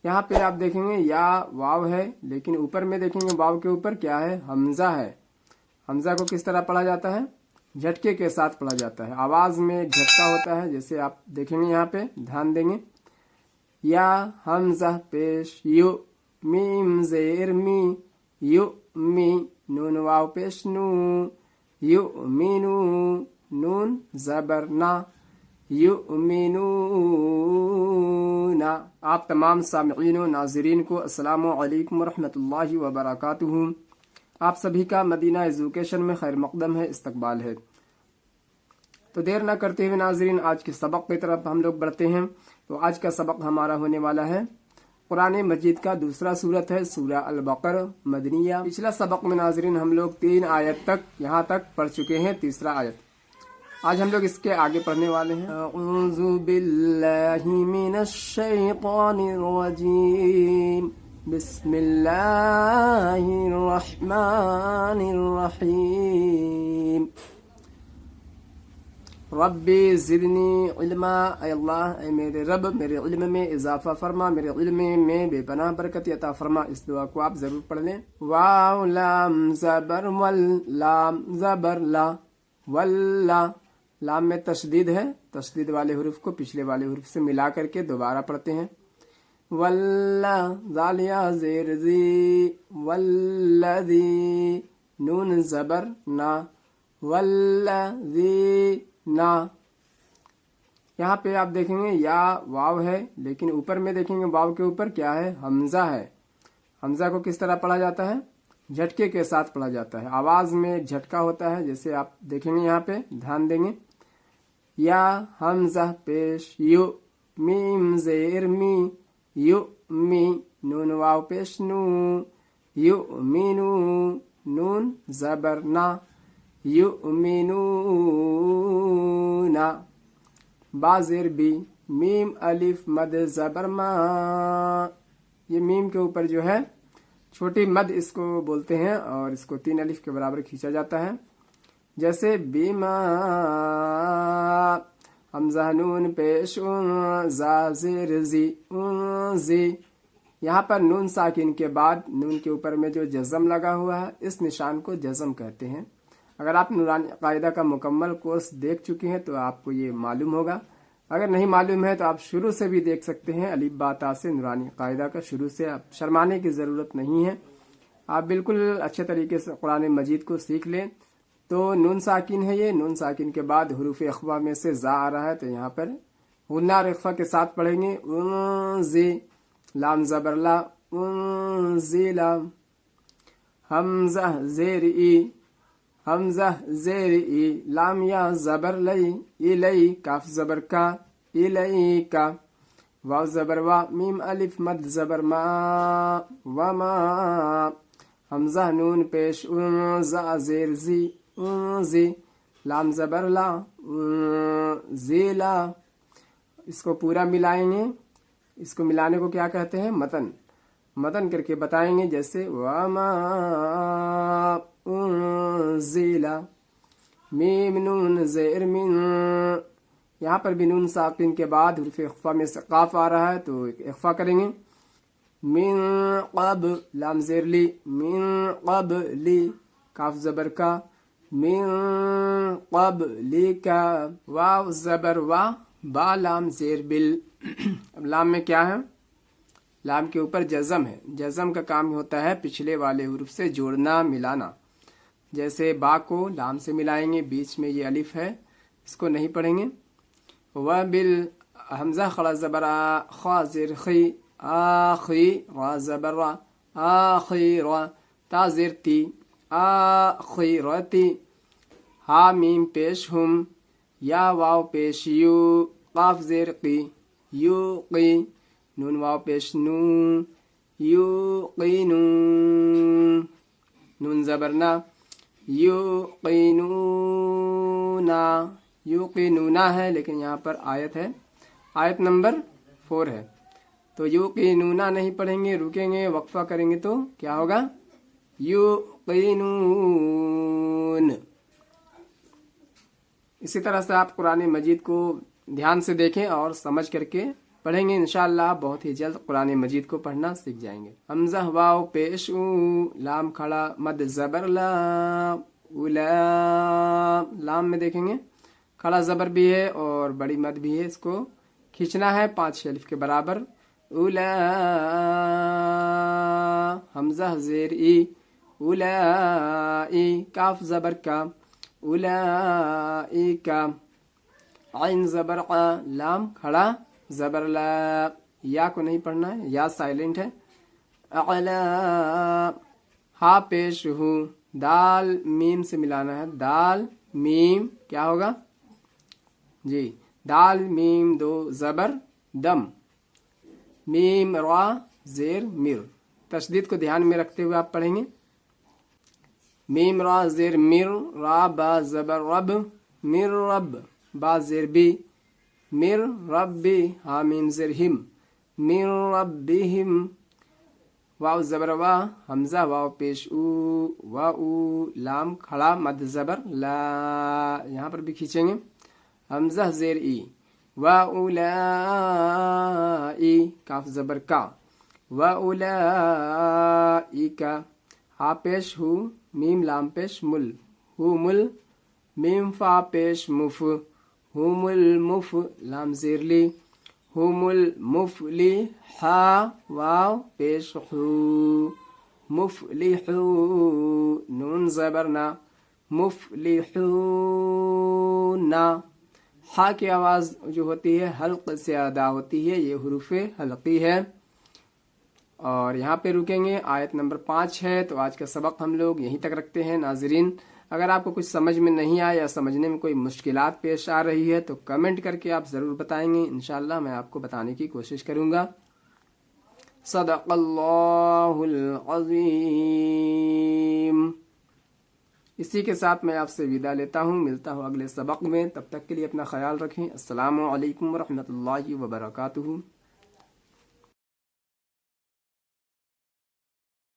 यहाँ पे आप देखेंगे या वाव है, लेकिन ऊपर में देखेंगे वाव के ऊपर क्या है, हमजा है। हमजा को किस तरह पढ़ा जाता है, झटके के साथ पढ़ा जाता है। आवाज में एक झटका होता है, जैसे आप देखेंगे यहाँ पे ध्यान देंगे, या हमजा पेश यू, मीम जेर मी, यू मी, नून वाव पेश नू, यू मीनू, नून जबर ना, युमिनूना। आप तमाम सामईन व नाज़रीन को अस्सलामु अलैकुम रहमतुल्लाहि व बरकातुहू। आप सभी का मदीना एजुकेशन में खैर मकदम है, इस्तकबाल है। तो देर न करते हुए नाज़रीन आज के सबक की तरफ हम लोग बढ़ते हैं। तो आज का सबक हमारा होने वाला है कुरान मजीद का दूसरा सूरत है सूरह अल बकरा मदनिया। पिछला सबक में नाज़रीन हम लोग 3 आयत तक यहाँ तक पढ़ चुके हैं, तीसरा आयत आज हम लोग इसके आगे पढ़ने वाले हैं। अऊज़ु बिल्लाहि मिनश शैतानिर रजीम, बिस्मिल्लाहिर रहमानिर रहीम। रब्बी ज़िदनी इल्मा, ऐ अल्लाह ऐ मेरे रब मेरे इल्म में इजाफा फरमा, मेरे इल्म में बेपनाह बरकत अता फरमा। इस दुआ को आप जरूर पढ़ लें। वाव लाम ज़बर वल, लाम ज़बर ला, वल्ला, लाम में तशदीद है, तशदीद वाले हुरूफ को पिछले वाले हुरूफ से मिला करके दोबारा पढ़ते हैं। वल्ला, जालिया ज़ेर ज़ी, वल्लज़ी, नून ज़बर ना, वल्लज़ी ना। यहाँ पे आप देखेंगे या वाव है, लेकिन ऊपर में देखेंगे वाव के ऊपर क्या है, हमजा है। हमजा को किस तरह पढ़ा जाता है, झटके के साथ पढ़ा जाता है। आवाज में एक झटका होता है, जैसे आप देखेंगे यहाँ पे ध्यान देंगे, या हमजा पेश यू, मीम जेर मी, यू मी, नून वाव पेश नू, यू मीनू, नून जबर ना, यू मीनू ना। बाजेर बी, मीम अलिफ मद जबर मा। ये मीम के ऊपर जो है छोटी मद इसको बोलते हैं और इसको 3 अलिफ के बराबर खींचा जाता है। जैसे बीमा, हमजा नून पेश ज़ाज़िर ज़ी, ज़ी। यहाँ पर नून साकिन के बाद नून के ऊपर में जो जज़म लगा हुआ है, इस निशान को जज़म कहते हैं। अगर आप नूरानी कायदा का मुकम्मल कोर्स देख चुके हैं तो आपको ये मालूम होगा। अगर नहीं मालूम है तो आप शुरू से भी देख सकते हैं, अलिफ बा ता से नूरानी कायदा का शुरू से। आप शर्माने की ज़रूरत नहीं है, आप बिल्कुल अच्छे तरीके से कुरान मजीद को सीख लें। तो नून साकिन है, ये नून साकिन के बाद हुरूफ इख्फा में से जा आ रहा है, तो यहाँ पर गुन्ना और इख्फा के साथ पढ़ेंगे। जी, लाम ज़बर ला, ज़िला। हमजा ज़ेर ई, हमजा ज़ेर ई, लाम या ज़बर लई, इलई, काफ ज़बर का, इलई का। वाव ज़बर वा, मीम अलिफ मद ज़बर मा, वमा। हमजा नून पेश ज़ा ज़ेर ज़ी, ज़ी, लाम ज़बर ला, ज़ीला। इसको पूरा मिलाएंगे, इसको मिलाने को क्या कहते हैं, मतन। मतन करके बताएंगे, जैसे वमा ज़ीला, मीम नून ज़ेर मिन। यहाँ पर भी नून साकिन के बाद हुरूफ इख्फा में से काफ आ रहा है, तो इख्फा करेंगे। मिन क़ब, लाम ज़ेर ली, मिन क़बली, काफ ज़बर का, मिन क़बली का। वाव ज़बर वा, बा लाम ज़ेर बिल। अब लाम में क्या है, लाम के ऊपर जज़म है। जज़म का काम होता है पिछले वाले हुरूफ से जोड़ना, मिलाना। जैसे बा को लाम से मिलाएंगे, बीच में ये अलिफ है, इसको नहीं पढ़ेंगे। व बिल, हमजा खड़ा ज़बरा, ख़ा ज़ेर खी, आखी, रा ज़बर रा, आखिरा, ता ज़ेर ती, आखिरती। हा मीम पेश हुम, या वाव पेश यू, काफ ज़ेर की, यू की, नून वाव पेश नू, यू की नू, नून ज़बर ना, यू की नूना। यू की नूना है, लेकिन यहाँ पर आयत है, आयत नंबर 4 है, तो यू की नूना नहीं पढ़ेंगे, रुकेंगे, वक्फा करेंगे, तो क्या होगा, यू की नून। इसी तरह से आप कुरान मजीद को ध्यान से देखें और समझ करके پڑھیں گے انشاءاللہ بہت ہی جلد قرآن مجید کو پڑھنا سیکھ جائیں گے. حمزہ واو پیش او، لام کھڑا مد زبر لا، اولا. لام میں دیکھیں گے کھڑا زبر بھی ہے اور بڑی مد بھی ہے، اس کو کھینچنا ہے 5 الف کے برابر. اولا. حمزہ زیر ای، اولا ای. کاف زبر کا، اولا ای کا. عین زبر ع، لام کھڑا زبر لا. یا کو نہیں پڑھنا ہے، یا سائلنٹ ہے. اعلا. ہا پیش ہو، دال میم سے ملانا ہے. دال میم کیا ہوگا جی، دال میم 2 زبر دم. میم را زیر مر. تشدید کو دھیان میں رکھتے ہوئے آپ پڑھیں گے. میم را زیر مر، را با زبر رب، مر رب. با زیر بی، مر ربی. ہا میم زیر ہم، مر ربہم. واو زبر وا، حمزہ واو پیش او، وا او. لام کھڑا مد زبر لا، یہاں پر بھی کھینچیں گے. حمزہ زیر ای، وا اولا ای. کاف زبر کا، وا اولا ای کا. ہا پیش ہو، میم لام پیش مل، ہو مل. میم فا پیش مف، ہوم المف. لام زیر لی، ہوم المفلی. ہا واو پیش حو، مفلحو. نون زبر نا، مفلحون. ہا کی آواز جو ہوتی ہے حلق سے ادا ہوتی ہے، یہ حروف حلقی ہے. اور یہاں پہ رکیں گے. آیت نمبر 5 ہے، تو آج کا سبق ہم لوگ یہیں تک رکھتے ہیں. ناظرین اگر آپ کو کچھ سمجھ میں نہیں آیا یا سمجھنے میں کوئی مشکلات پیش آ رہی ہے تو کمنٹ کر کے آپ ضرور بتائیں گے، انشاءاللہ میں آپ کو بتانے کی کوشش کروں گا. صدق اللہ العظیم. اسی کے ساتھ میں آپ سے وداع لیتا ہوں، ملتا ہوں اگلے سبق میں. تب تک کے لیے اپنا خیال رکھیں. السلام علیکم ورحمۃ اللہ وبرکاتہ.